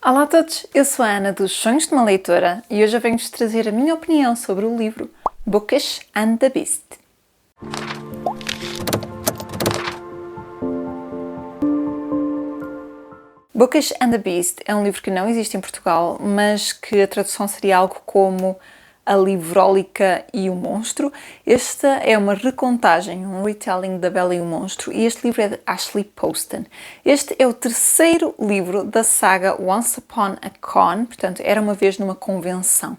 Olá a todos, eu sou a Ana dos Sonhos de uma Leitora e hoje eu venho-vos trazer a minha opinião sobre o livro Bookish and the Beast. Bookish and the Beast é um livro que não existe em Portugal, mas que a tradução seria algo como A Livrólica e o Monstro. Esta é uma recontagem, um retelling da Bela e o Monstro, e este livro é de Ashley Poston. Este é o terceiro livro da saga Once Upon a Con, portanto, era uma vez numa convenção.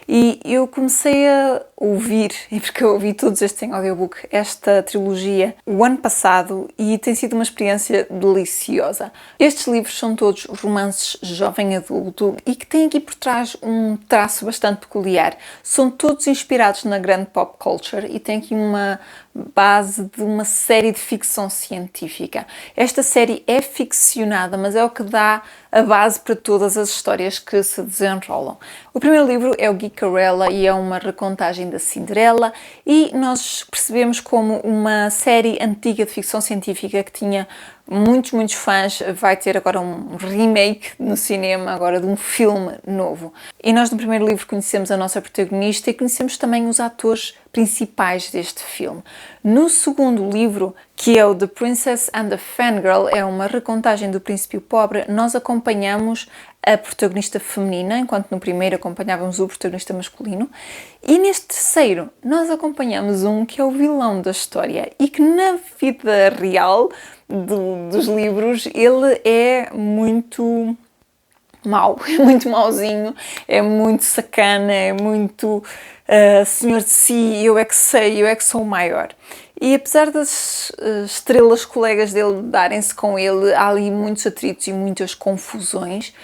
E eu comecei a ouvir, e porque eu ouvi todos estes em audiobook, esta trilogia o ano passado e tem sido uma experiência deliciosa. Estes livros são todos romances jovem-adulto e que têm aqui por trás um traço bastante peculiar. São todos inspirados na grande pop culture e têm aqui uma base de uma série de ficção científica. Esta série é ficcionada, mas é o que dá a base para todas as histórias que se desenrolam. O primeiro livro é o Geekerella e é uma recontagem da Cinderela, e nós percebemos como uma série antiga de ficção científica que tinha muitos fãs, vai ter agora um remake no cinema, agora de um filme novo. E nós no primeiro livro conhecemos a nossa protagonista e conhecemos também os atores principais deste filme. No segundo livro, que é o The Princess and the Fangirl, é uma recontagem do Príncipe e o Pobre, nós acompanhamos a protagonista feminina, enquanto no primeiro acompanhávamos o protagonista masculino. E neste terceiro, nós acompanhamos um que é o vilão da história e que na vida real dos livros ele é muito mau, é muito mauzinho, é muito sacana, é muito senhor de si, eu é que sei, eu é que sou o maior. E apesar das estrelas colegas dele darem-se com ele, há ali muitos atritos e muitas confusões.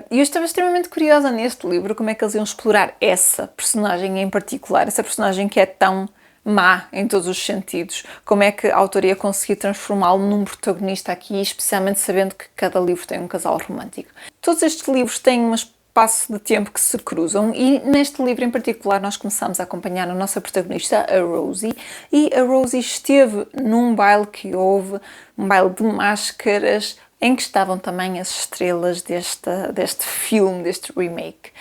E eu estava extremamente curiosa neste livro como é que eles iam explorar essa personagem em particular, essa personagem que é tão má em todos os sentidos. Como é que a autora ia conseguir transformá-lo num protagonista aqui, especialmente sabendo que cada livro tem um casal romântico. Todos estes livros têm um espaço de tempo que se cruzam e neste livro em particular nós começamos a acompanhar a nossa protagonista, a Rosie, e a Rosie esteve num baile que houve, um baile de máscaras, em que estavam também as estrelas deste filme, deste remake.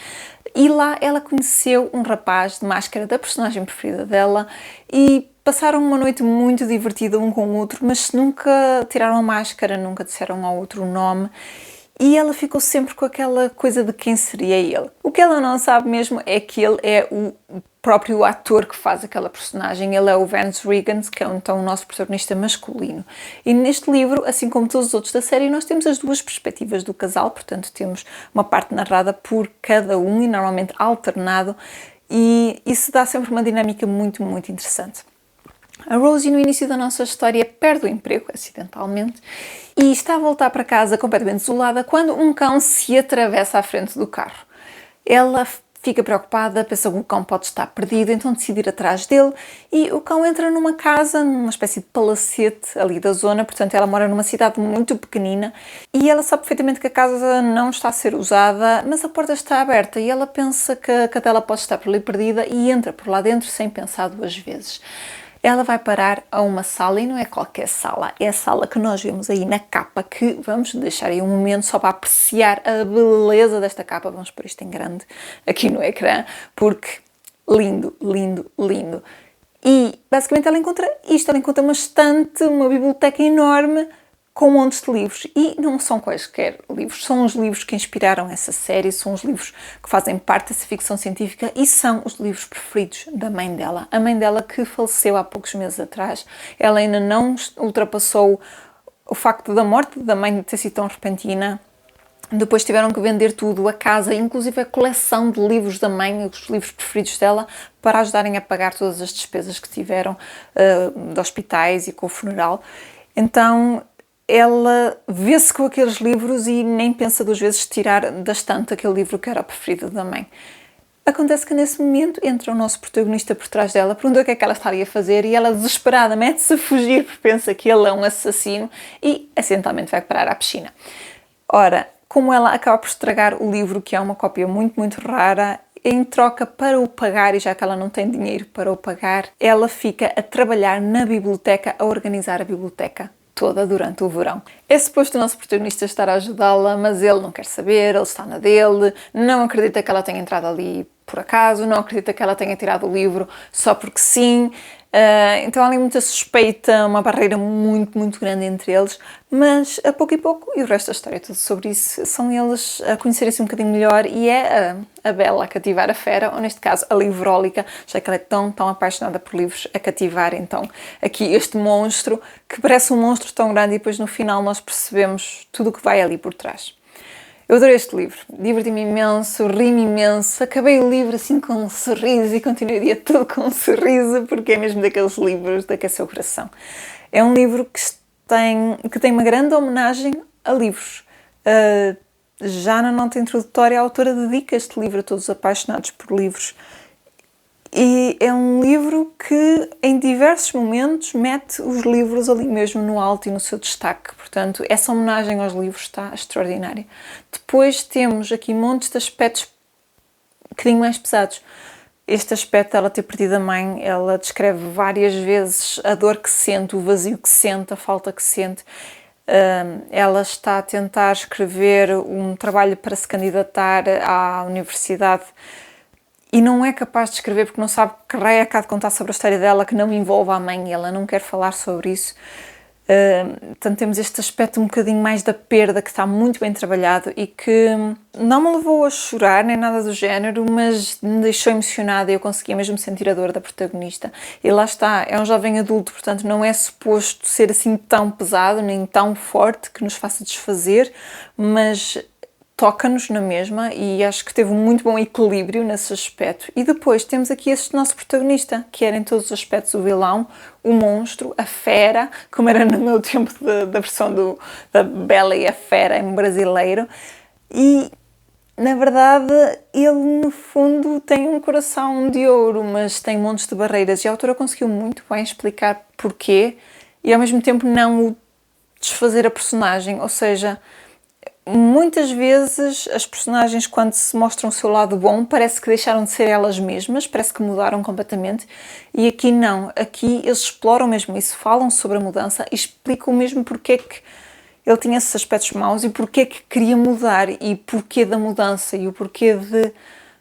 E lá ela conheceu um rapaz de máscara da personagem preferida dela e passaram uma noite muito divertida um com o outro, mas nunca tiraram a máscara, nunca disseram ao outro o nome. E ela ficou sempre com aquela coisa de quem seria ele. O que ela não sabe mesmo é que ele é o próprio ator que faz aquela personagem. Ele é o Vance Riggins, que é então o nosso protagonista masculino. E neste livro, assim como todos os outros da série, nós temos as duas perspectivas do casal, portanto temos uma parte narrada por cada um e normalmente alternado, e isso dá sempre uma dinâmica muito interessante. A Rosie, no início da nossa história, perde o emprego, acidentalmente, e está a voltar para casa completamente desolada quando um cão se atravessa à frente do carro. Ela fica preocupada, pensa que o cão pode estar perdido, então decide ir atrás dele, e o cão entra numa casa, numa espécie de palacete ali da zona, portanto ela mora numa cidade muito pequenina, e ela sabe perfeitamente que a casa não está a ser usada, mas a porta está aberta, e ela pensa que a cadela pode estar por ali perdida, e entra por lá dentro sem pensar duas vezes. Ela vai parar a uma sala, e não é qualquer sala, é a sala que nós vemos aí na capa, que vamos deixar aí um momento só para apreciar a beleza desta capa. Vamos pôr isto em grande aqui no ecrã, porque lindo. E basicamente ela encontra isto, ela encontra uma estante, uma biblioteca enorme, com montes de livros, e não são quaisquer livros, são os livros que inspiraram essa série, são os livros que fazem parte dessa ficção científica e são os livros preferidos da mãe dela. A mãe dela que faleceu há poucos meses atrás, ela ainda não ultrapassou o facto da morte da mãe ter sido tão repentina. Depois tiveram que vender tudo, a casa, inclusive a coleção de livros da mãe, os livros preferidos dela, para ajudarem a pagar todas as despesas que tiveram de hospitais e com o funeral. Então ela vê-se com aqueles livros e nem pensa duas vezes tirar da estante aquele livro que era o preferido da mãe. Acontece que nesse momento entra o nosso protagonista por trás dela, pergunta o que é que ela estaria a fazer e ela desesperada mete-se a fugir porque pensa que ele é um assassino e acidentalmente vai parar à piscina. Ora, como ela acaba por estragar o livro, que é uma cópia muito rara, em troca para o pagar, e já que ela não tem dinheiro para o pagar, ela fica a trabalhar na biblioteca, a organizar a biblioteca toda durante o verão. É suposto o nosso protagonista estar a ajudá-la, mas ele não quer saber, ele está na dele, não acredita que ela tenha entrado ali por acaso, não acredita que ela tenha tirado o livro só porque sim. Então há ali muita suspeita, uma barreira muito, muito grande entre eles, mas a pouco e pouco, e o resto da história é tudo sobre isso, são eles a conhecerem-se um bocadinho melhor e é a Bella a cativar a fera, ou neste caso a livrólica, já que ela é tão, tão apaixonada por livros, a cativar então aqui este monstro, que parece um monstro tão grande e depois no final nós percebemos tudo o que vai ali por trás. Eu adorei este livro, diverti-me imenso, ri-me imenso, acabei o livro assim com um sorriso e continuei o dia todo com um sorriso, porque é mesmo daqueles livros de aquecer o coração. É um livro que tem uma grande homenagem a livros. Já na nota introdutória, a autora dedica este livro a todos os apaixonados por livros. E é um livro que, em diversos momentos, mete os livros ali mesmo no alto e no seu destaque. Portanto, essa homenagem aos livros está extraordinária. Depois temos aqui montes de aspectos um bocadinho mais pesados. Este aspecto dela ter perdido a mãe, ela descreve várias vezes a dor que sente, o vazio que sente, a falta que sente. Ela está a tentar escrever um trabalho para se candidatar à universidade e não é capaz de escrever porque não sabe que raio há de contar sobre a história dela que não envolve a mãe e ela não quer falar sobre isso. Portanto, temos este aspecto um bocadinho mais da perda que está muito bem trabalhado e que não me levou a chorar nem nada do género, mas me deixou emocionada e eu conseguia mesmo sentir a dor da protagonista. E lá está, é um jovem adulto, portanto não é suposto ser assim tão pesado nem tão forte que nos faça desfazer, mas toca-nos na mesma e acho que teve um muito bom equilíbrio nesse aspecto. E depois temos aqui este nosso protagonista, que era em todos os aspectos o vilão, o monstro, a fera, como era no meu tempo da versão da Bella e a Fera em brasileiro. E, na verdade, ele no fundo tem um coração de ouro, mas tem montes de barreiras. E a autora conseguiu muito bem explicar porquê e ao mesmo tempo não o desfazer a personagem, ou seja, muitas vezes as personagens, quando se mostram o seu lado bom, parece que deixaram de ser elas mesmas, parece que mudaram completamente, e aqui não, aqui eles exploram mesmo isso, falam sobre a mudança e explicam mesmo porque é que ele tinha esses aspectos maus e porque é que queria mudar e porquê da mudança e o porquê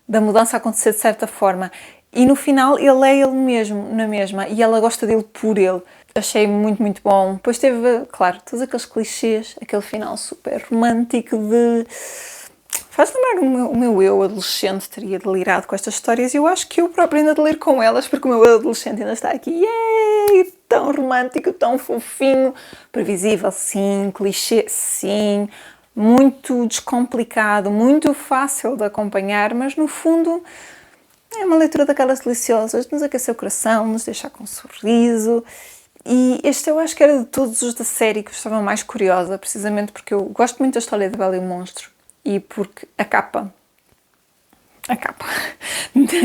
da mudança acontecer de certa forma. E no final ele é ele mesmo, na mesma, e ela gosta dele por ele. Achei muito, muito bom. Depois teve, claro, todos aqueles clichês, aquele final super romântico de... Faz lembrar o meu eu adolescente teria delirado com estas histórias e eu acho que eu própria ainda deliro com elas porque o meu eu adolescente ainda está aqui. Yay! Tão romântico, tão fofinho. Previsível, sim. Clichê, sim. Muito descomplicado, muito fácil de acompanhar, mas no fundo... É uma leitura daquelas deliciosas, de nos aquecer o coração, nos deixar com um sorriso. E este eu acho que era de todos os da série que eu estava mais curiosa, precisamente porque eu gosto muito da história de Bella e o Monstro e porque a capa,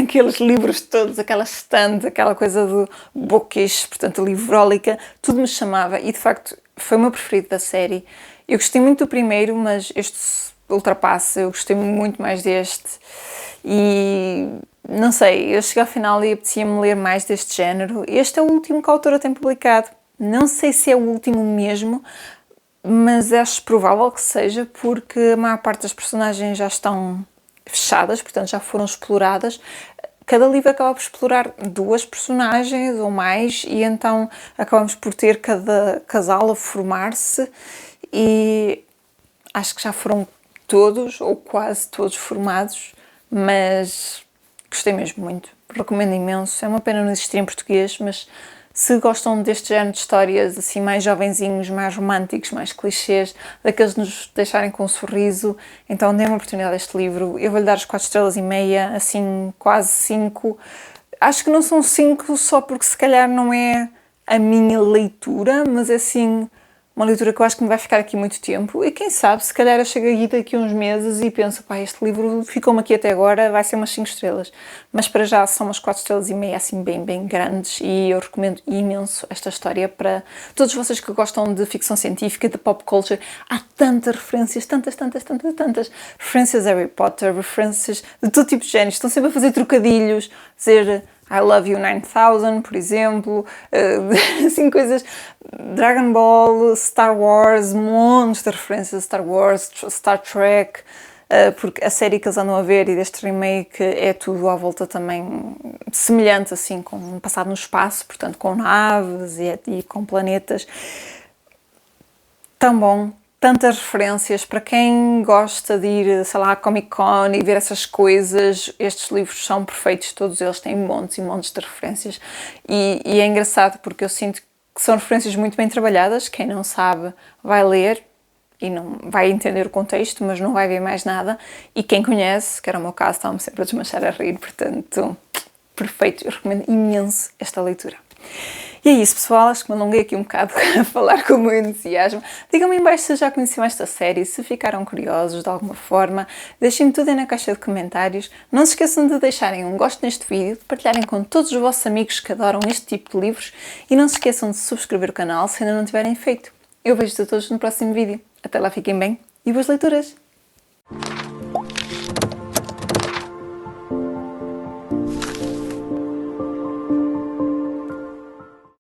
aqueles livros todos, aquelas stands, aquela coisa do bookish, portanto livrólica, tudo me chamava e de facto foi o meu preferido da série. Eu gostei muito do primeiro, mas este ultrapassa, eu gostei muito mais deste e... Não sei, eu cheguei ao final e apetecia-me ler mais deste género. Este é o último que a autora tem publicado. Não sei se é o último mesmo, mas acho provável que seja, porque a maior parte das personagens já estão fechadas, portanto já foram exploradas. Cada livro acaba por explorar duas personagens ou mais e então acabamos por ter cada casal a formar-se e acho que já foram todos ou quase todos formados, mas... Gostei mesmo muito, recomendo imenso, é uma pena não existir em português, mas se gostam deste género de histórias assim mais jovenzinhos, mais românticos, mais clichês, daqueles de nos deixarem com um sorriso, então dê uma oportunidade a este livro. Eu vou-lhe dar as 4 estrelas e meia, assim quase 5. Acho que não são 5 só porque se calhar não é a minha leitura, mas é assim... Uma leitura que eu acho que me vai ficar aqui muito tempo e quem sabe, se calhar eu chego aqui daqui a uns meses e penso, pá, este livro ficou-me aqui até agora, vai ser umas 5 estrelas. Mas para já são umas 4 estrelas e meia, assim bem, bem grandes e eu recomendo imenso esta história para todos vocês que gostam de ficção científica, de pop culture. Há tantas referências, tantas referências a Harry Potter, referências de todo tipo de géneros, estão sempre a fazer trocadilhos, dizer I Love You 9000, por exemplo, assim coisas, Dragon Ball, Star Wars, montes de referências a Star Wars, Star Trek, porque a série que eles andam a ver e deste remake é tudo à volta também semelhante, assim, com um passado no espaço, portanto com naves e com planetas. Tão bom, tantas referências. Para quem gosta de ir, sei lá, à Comic Con e ver essas coisas, estes livros são perfeitos, todos eles têm montes e montes de referências. E é engraçado porque eu sinto que são referências muito bem trabalhadas. Quem não sabe vai ler e não vai entender o contexto, mas não vai ver mais nada. E quem conhece, que era o meu caso, estava-me sempre a desmanchar a rir, portanto, perfeito. Eu recomendo imenso esta leitura. E é isso, pessoal, acho que me alonguei aqui um bocado a falar com o meu entusiasmo. Digam-me em baixo se já conheciam esta série, se ficaram curiosos de alguma forma. Deixem-me tudo aí na caixa de comentários. Não se esqueçam de deixarem um gosto neste vídeo, de partilharem com todos os vossos amigos que adoram este tipo de livros e não se esqueçam de subscrever o canal se ainda não tiverem feito. Eu vejo-vos a todos no próximo vídeo. Até lá, fiquem bem e boas leituras!